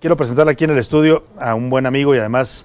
Quiero presentar aquí en el estudio a un buen amigo y además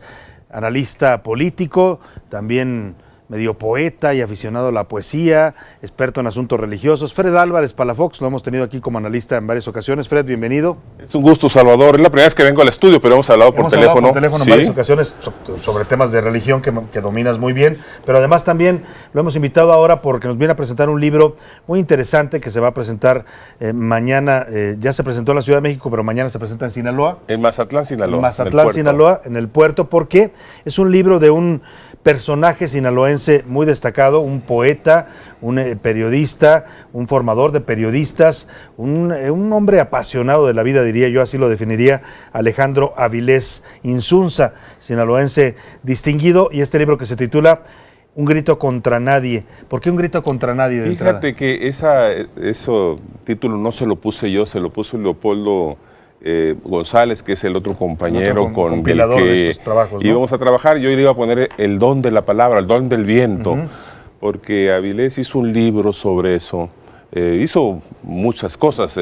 analista político, también medio poeta y aficionado a la poesía, experto en asuntos religiosos. Fred Álvarez Palafox, lo hemos tenido aquí como analista en varias ocasiones. Fred, bienvenido. Es un gusto, Salvador. Es la primera vez que vengo al estudio, pero hemos hablado por teléfono. En varias ocasiones sobre temas de religión que dominas muy bien, pero además también lo hemos invitado ahora porque nos viene a presentar un libro muy interesante que se va a presentar mañana. Ya se presentó en la Ciudad de México, pero mañana se presenta en Sinaloa. En Mazatlán, Sinaloa. En Mazatlán, Sinaloa, en el puerto, porque es un libro de un personaje sinaloense muy destacado, un poeta, un periodista, un formador de periodistas, un hombre apasionado de la vida, diría yo, así lo definiría, Alejandro Avilés Insunza, sinaloense distinguido, y este libro que se titula Un grito contra nadie. ¿Por qué un grito contra nadie de entrada? Fíjate que ese título no se lo puse yo, se lo puso Leopoldo González, que es el otro compañero con el que íbamos a trabajar. Yo le iba a poner el don de la palabra, el don del viento, porque Avilés hizo un libro sobre eso. Hizo muchas cosas,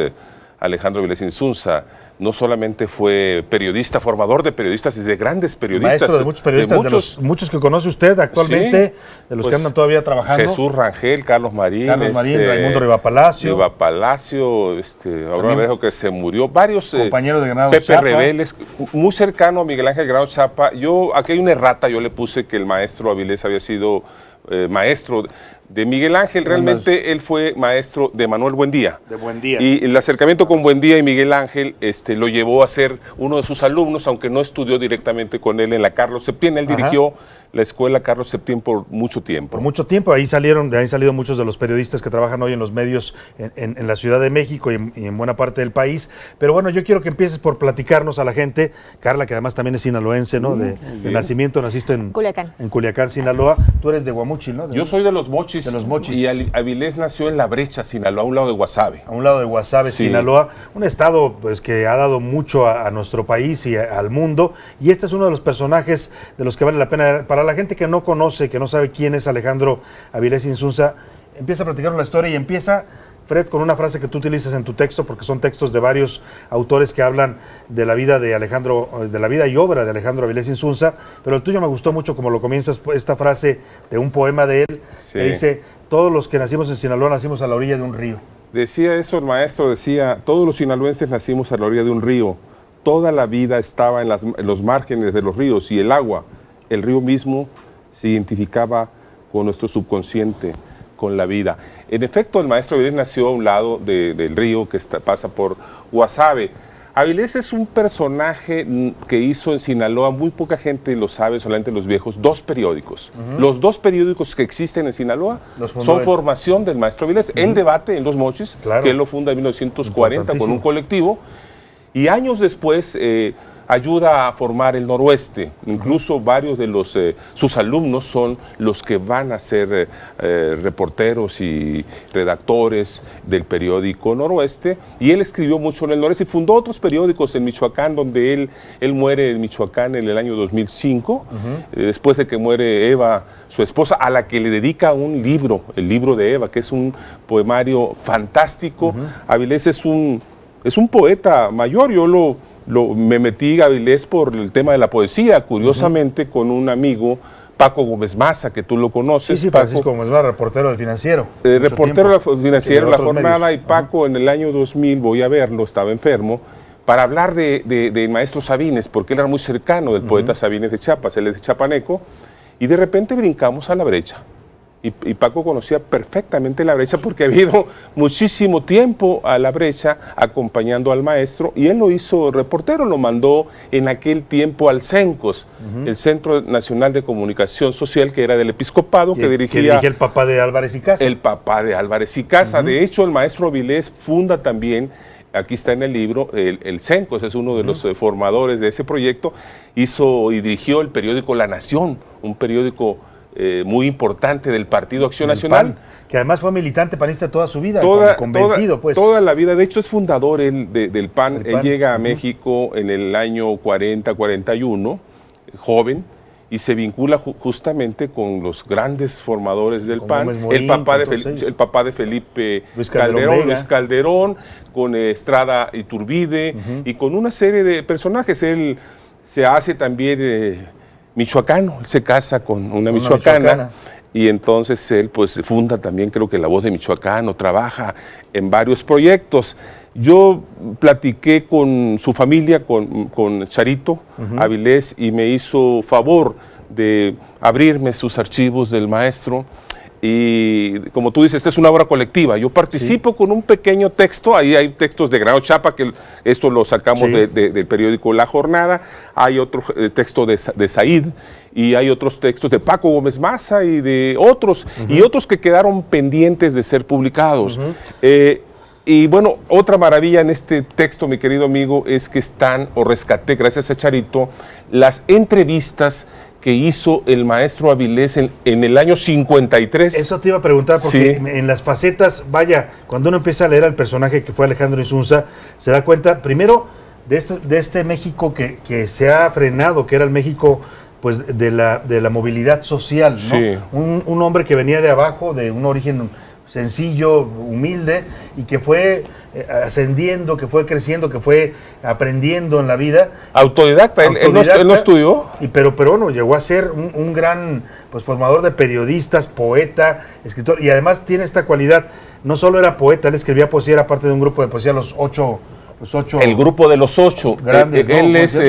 Alejandro Avilés Insunza. No solamente fue periodista, formador de periodistas y de grandes periodistas. Maestro de muchos periodistas, de muchos que conoce usted actualmente, sí, de los que andan todavía trabajando. Jesús Rangel, Carlos Marín, Raimundo Rivapalacio. Ahora me dijo que se murió. Varios compañeros de Granados Pepe Chapa. Rebeles, muy cercano a Miguel Ángel Granados Chapa. Aquí hay una errata, yo le puse que el maestro Avilés había sido maestro de Miguel Ángel. Realmente él fue maestro de Manuel Buendía. De Buendía. Y el acercamiento con Buendía y Miguel Ángel lo llevó a ser uno de sus alumnos, aunque no estudió directamente con él en la Carlos Septién. Él dirigió la escuela Carlos Septién por mucho tiempo. Por mucho tiempo, ahí han salido muchos de los periodistas que trabajan hoy en los medios en la Ciudad de México y en buena parte del país. Pero bueno, yo quiero que empieces por platicarnos a la gente. Carla, que además también es sinaloense, ¿no? De nacimiento, naciste en Culiacán, Sinaloa. Tú eres de Guamúchil, ¿no? Yo soy de Los Mochis. De Los Mochis. Y Avilés nació en La Brecha, Sinaloa, a un lado de Guasave. A un lado de Guasave, sí. Sinaloa. Un estado pues que ha dado mucho a nuestro país y al mundo. Y este es uno de los personajes de los que vale la pena. Para la gente que no conoce, que no sabe quién es Alejandro Avilés Insunza, empieza a platicarnos la historia y empieza, Fred, con una frase que tú utilizas en tu texto, porque son textos de varios autores que hablan de la vida de Alejandro, de la vida y obra de Alejandro Avilés Insunza, pero el tuyo me gustó mucho como lo comienzas, esta frase de un poema de él, que dice: todos los que nacimos en Sinaloa nacimos a la orilla de un río. Decía eso el maestro, decía: todos los sinaloenses nacimos a la orilla de un río, toda la vida estaba en los márgenes de los ríos, y el río mismo se identificaba con nuestro subconsciente, con la vida. En efecto, el maestro Avilés nació a un lado del río que pasa por Guasave. Avilés es un personaje que hizo en Sinaloa, muy poca gente lo sabe, solamente los viejos, 2 periódicos. Los 2 periódicos que existen en Sinaloa son formación del maestro Avilés. El Debate en Los Mochis, que él lo funda en 1940 con un colectivo, y años después ayuda a formar el Noroeste. Incluso varios de sus alumnos son los que van a ser reporteros y redactores del periódico Noroeste, y él escribió mucho en el Noroeste y fundó otros periódicos en Michoacán, donde él muere en Michoacán en el año 2005, después de que muere Eva, su esposa, a la que le dedica un libro, el libro de Eva, que es un poemario fantástico. Avilés es un poeta mayor. Me metí a Avilés por el tema de la poesía, curiosamente, con un amigo, Paco Gómez Maza, que tú lo conoces. Sí, Francisco Gómez Maza, reportero del Financiero. Reportero del Financiero, La Jornada, y Paco en el año 2000, voy a verlo, estaba enfermo, para hablar del maestro Sabines, porque él era muy cercano del poeta Sabines de Chiapas, él es de Chapaneco, y de repente brincamos a La Brecha. Y Paco conocía perfectamente La Brecha porque había ido muchísimo tiempo a La Brecha acompañando al maestro, y él lo hizo reportero, lo mandó en aquel tiempo al CENCOS, el Centro Nacional de Comunicación Social, que era del episcopado, que dirigía el papá de Álvarez y Casa. El papá de Álvarez y Casa. De hecho, el maestro Avilés funda también, aquí está en el libro, el CENCOS, es uno de los formadores de ese proyecto. Hizo y dirigió el periódico La Nación, un periódico muy importante del Partido Acción Nacional. PAN, que además fue militante panista toda su vida, convencido. Toda la vida, de hecho es fundador del PAN. Él llega a México en el año 40, 41, joven, y se vincula justamente con los grandes formadores del PAN, Morín, el papá de Felipe Luis Calderón, Luis Calderón, con Estrada Iturbide y con una serie de personajes. Él se hace también michoacano, él se casa con una michoacana. Y entonces él pues funda también, creo que La Voz de Michoacán, o trabaja en varios proyectos. Yo platiqué con su familia, con Charito Avilés, y me hizo favor de abrirme sus archivos del maestro. Y como tú dices, esta es una obra colectiva. Yo participo con un pequeño texto, ahí hay textos de Grano Chapa, que esto lo sacamos del periódico La Jornada, hay otro texto de Said, y hay otros textos de Paco Gómez Maza y de otros, y otros que quedaron pendientes de ser publicados. Y bueno, otra maravilla en este texto, mi querido amigo, es que están, o rescaté gracias a Charito, las entrevistas que hizo el maestro Avilés en el año 53. Eso te iba a preguntar, porque en las facetas, vaya, cuando uno empieza a leer al personaje que fue Alejandro Insunza, se da cuenta, primero, de este México que se ha frenado, que era el México pues de la movilidad social, ¿no? Sí. Un hombre que venía de abajo, de un origen sencillo, humilde, y que fue ascendiendo, que fue creciendo, que fue aprendiendo en la vida. Autodidacta, él no estudió. Pero bueno, llegó a ser un gran pues, formador de periodistas, poeta, escritor, y además tiene esta cualidad, no solo era poeta, él escribía poesía, era parte de un grupo de poesía, los ocho. El grupo de los ocho. Grandes, él es,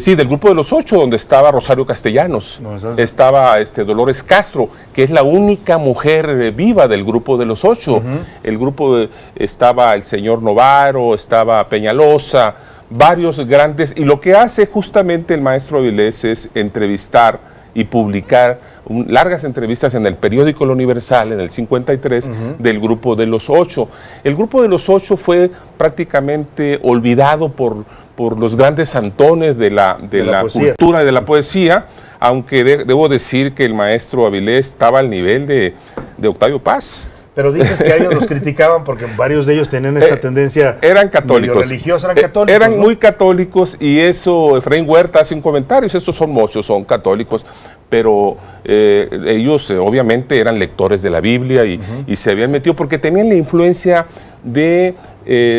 sí, del grupo de los ocho, donde estaba Rosario Castellanos, estaba Dolores Castro, que es la única mujer viva del grupo de los ocho. El grupo estaba el señor Novaro, estaba Peñalosa, varios grandes, y lo que hace justamente el maestro Avilés es entrevistar y publicar largas entrevistas en el periódico El Universal en el 53 del grupo de los ocho. El grupo de los ocho fue prácticamente olvidado por los grandes santones de la cultura y de la poesía, aunque debo decir que el maestro Avilés estaba al nivel de Octavio Paz. Pero dices que a ellos los criticaban porque varios de ellos tenían esta tendencia. Eran católicos. Religiosa, eran católicos. Eran muy católicos, y eso, Efraín Huerta hace un comentario, estos son mochos, son católicos, pero ellos obviamente eran lectores de la Biblia y se habían metido porque tenían la influencia de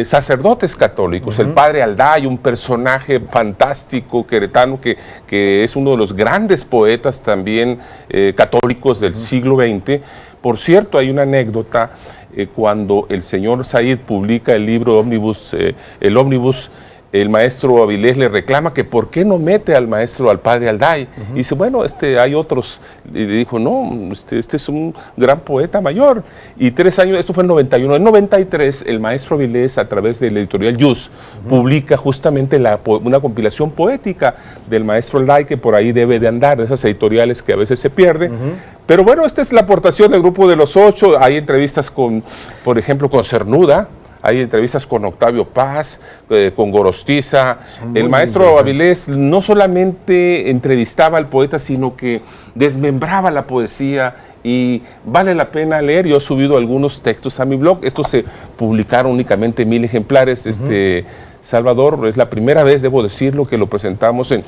sacerdotes católicos. El padre Alday, un personaje fantástico queretano que es uno de los grandes poetas también católicos del siglo XX. Por cierto, hay una anécdota, cuando el señor Said publica el libro Ómnibus, el maestro Avilés le reclama que por qué no mete al padre Alday. Y dice, bueno, hay otros. Y le dijo, no, este es un gran poeta mayor. Y 3 años, esto fue en 91. En 93, el maestro Avilés, a través de la editorial Yus, publica justamente una compilación poética del maestro Alday, que por ahí debe de andar, de esas editoriales que a veces se pierden. Pero bueno, esta es la aportación del grupo de los ocho. Hay entrevistas por ejemplo, con Cernuda. Hay entrevistas con Octavio Paz, con Gorostiza. El maestro Avilés no solamente entrevistaba al poeta, sino que desmembraba la poesía, y vale la pena leer. Yo he subido algunos textos a mi blog. Estos se publicaron únicamente 1000 ejemplares. Salvador, es la primera vez, debo decirlo, que lo presentamos en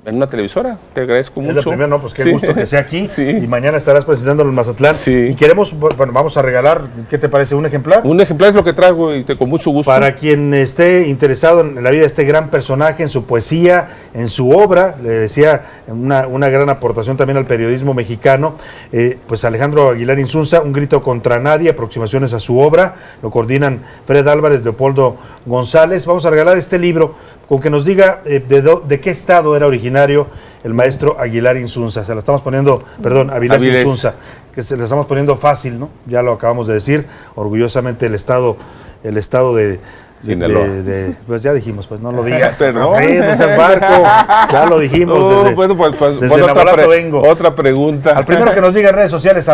una televisora. Te agradezco mucho. Es la primera, no, pues qué gusto que sea aquí. Sí. Y mañana estarás presentándolo en Mazatlán. Sí. Y queremos, bueno, vamos a regalar, ¿qué te parece? ¿Un ejemplar? Un ejemplar es lo que traigo, y con mucho gusto. Para quien esté interesado en la vida de este gran personaje, en su poesía, en su obra, le decía, una gran aportación también al periodismo mexicano, pues Alejandro Aguilar Insunza, Un grito contra nadie, aproximaciones a su obra, lo coordinan Fred Álvarez, Leopoldo González. Vamos a regalar este libro con que nos diga de qué estado era originario el maestro Aguilar Insunza. Se la estamos poniendo, perdón, Avilés Insunza, que se la estamos poniendo fácil, ¿no? Ya lo acabamos de decir, orgullosamente el estado de pues ya dijimos, pues no lo digas, no seas barco, ya lo dijimos. Bueno, pues desde vengo. Otra pregunta. Al primero que nos diga en redes sociales,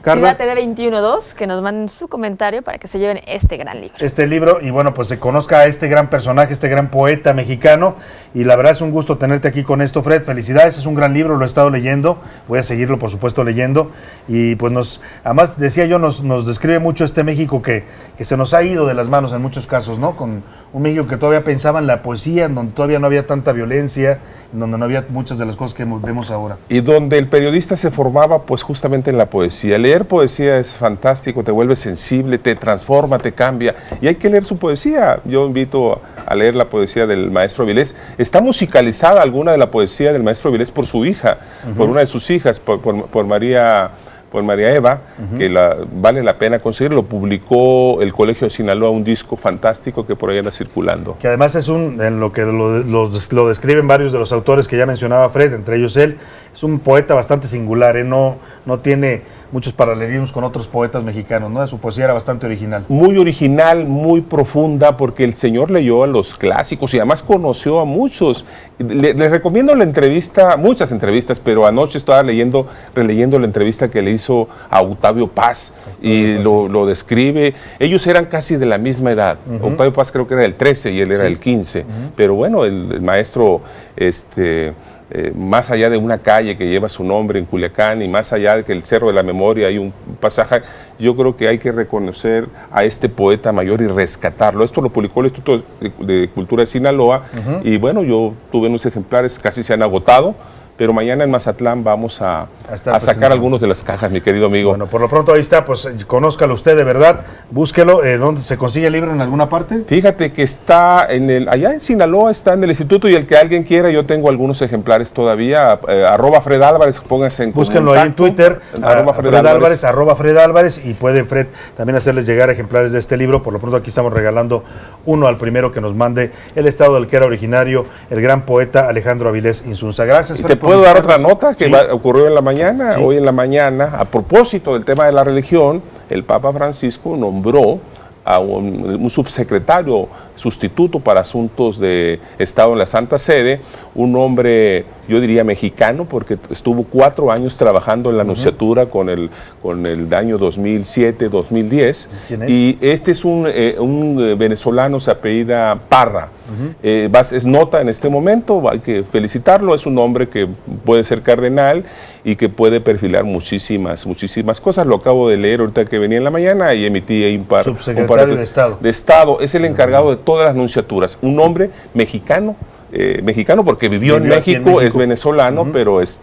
Carla. Ciudad TD212, que nos manden su comentario para que se lleven este gran libro. Este libro, y bueno, pues se conozca a este gran personaje, este gran poeta mexicano, y la verdad es un gusto tenerte aquí con esto, Fred. Felicidades, es un gran libro, lo he estado leyendo, voy a seguirlo, por supuesto, leyendo, y pues además decía yo, nos describe mucho este México que se nos ha ido de las manos en muchos casos, ¿no? Con un México que todavía pensaba en la poesía, en donde todavía no había tanta violencia, en donde no había muchas de las cosas que vemos ahora. Y donde el periodista se formaba pues justamente en la poesía. Leer poesía es fantástico, te vuelve sensible, te transforma, te cambia. Y hay que leer su poesía. Yo invito a leer la poesía del maestro Avilés. Está musicalizada alguna de la poesía del maestro Avilés por su hija, por una de sus hijas, por María Eva, que vale la pena conseguirlo. Publicó el Colegio de Sinaloa un disco fantástico que por ahí anda circulando. Que además es en lo que lo describen varios de los autores que ya mencionaba Fred, entre ellos él, es un poeta bastante singular, no tiene muchos paralelismos con otros poetas mexicanos, ¿no? Su poesía era bastante original. Muy original, muy profunda, porque el señor leyó a los clásicos y además conoció a muchos. Le recomiendo la entrevista, muchas entrevistas, pero anoche estaba releyendo la entrevista que le hizo a Octavio Paz y lo describe. Ellos eran casi de la misma edad. Octavio Paz creo que era del 13 y él era del 15. Pero bueno, el maestro, más allá de una calle que lleva su nombre en Culiacán y más allá de que el Cerro de la Memoria hay un pasaje, yo creo que hay que reconocer a este poeta mayor y rescatarlo. Esto lo publicó el Instituto de Cultura de Sinaloa y bueno, yo tuve unos ejemplares, casi se han agotado, pero mañana en Mazatlán vamos a sacar algunos de las cajas, mi querido amigo. Bueno, por lo pronto ahí está, pues conózcalo usted de verdad, búsquelo. ¿Dónde se consigue el libro? ¿En alguna parte? Fíjate que está allá en Sinaloa, está en el instituto, y el que alguien quiera, yo tengo algunos ejemplares todavía, @Fred Álvarez, pónganse en búsquenlo contacto, ahí en Twitter, @Fred Álvarez, @Fred Álvarez, y puede Fred también hacerles llegar ejemplares de este libro. Por lo pronto aquí estamos regalando uno al primero que nos mande el estado del que era originario el gran poeta Alejandro Avilés Insunza. Gracias, Fred. ¿Te puedo dar otra nota que sí. ocurrió en la mañana? Sí. Hoy en la mañana, a propósito del tema de la religión, el Papa Francisco nombró a un subsecretario sustituto para asuntos de Estado en la Santa Sede, un hombre, yo diría mexicano, porque estuvo 4 años trabajando en la nunciatura con el año 2007-2010. ¿Quién es? Y este es un venezolano, se apellida Parra. Es nota en este momento, hay que felicitarlo, es un hombre que puede ser cardenal y que puede perfilar muchísimas cosas. Lo acabo de leer ahorita que venía en la mañana y emití ahí un par de Estado. De Estado. Es el encargado de todas las nunciaturas. Un hombre mexicano, porque vivió en México, es venezolano, pero es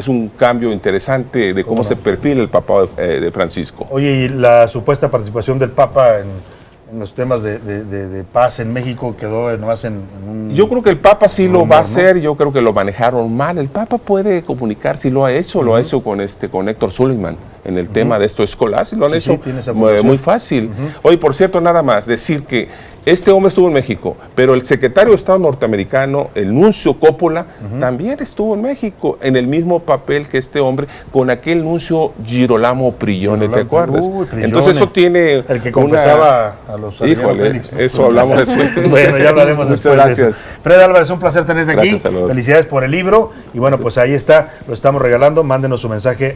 un cambio interesante de cómo se perfila el Papa de Francisco. Oye, y la supuesta participación del Papa en los temas de paz en México quedó nomás en un... Yo creo que el Papa sí lo va a hacer, yo creo que lo manejaron mal. El Papa puede comunicar, sí lo ha hecho, lo ha hecho con Héctor Sullivan en el tema de esto escolar, sí lo han hecho muy fácil. Oye, por cierto, nada más, decir que este hombre estuvo en México, pero el secretario de Estado norteamericano, el nuncio Coppola, también estuvo en México, en el mismo papel que este hombre, con aquel nuncio Girolamo Prigione, ¿te acuerdas? Entonces eso tiene... El que confesaba a los... Híjole, Félix, ¿no? eso hablamos después. Bueno, ya hablaremos después. Gracias. De eso. Fred Álvarez, un placer tenerte aquí. Gracias, Salvador. Felicidades por el libro. Y bueno, pues ahí está, lo estamos regalando. Mándenos su mensaje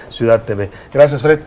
@Ciudad TV. Gracias, Fred.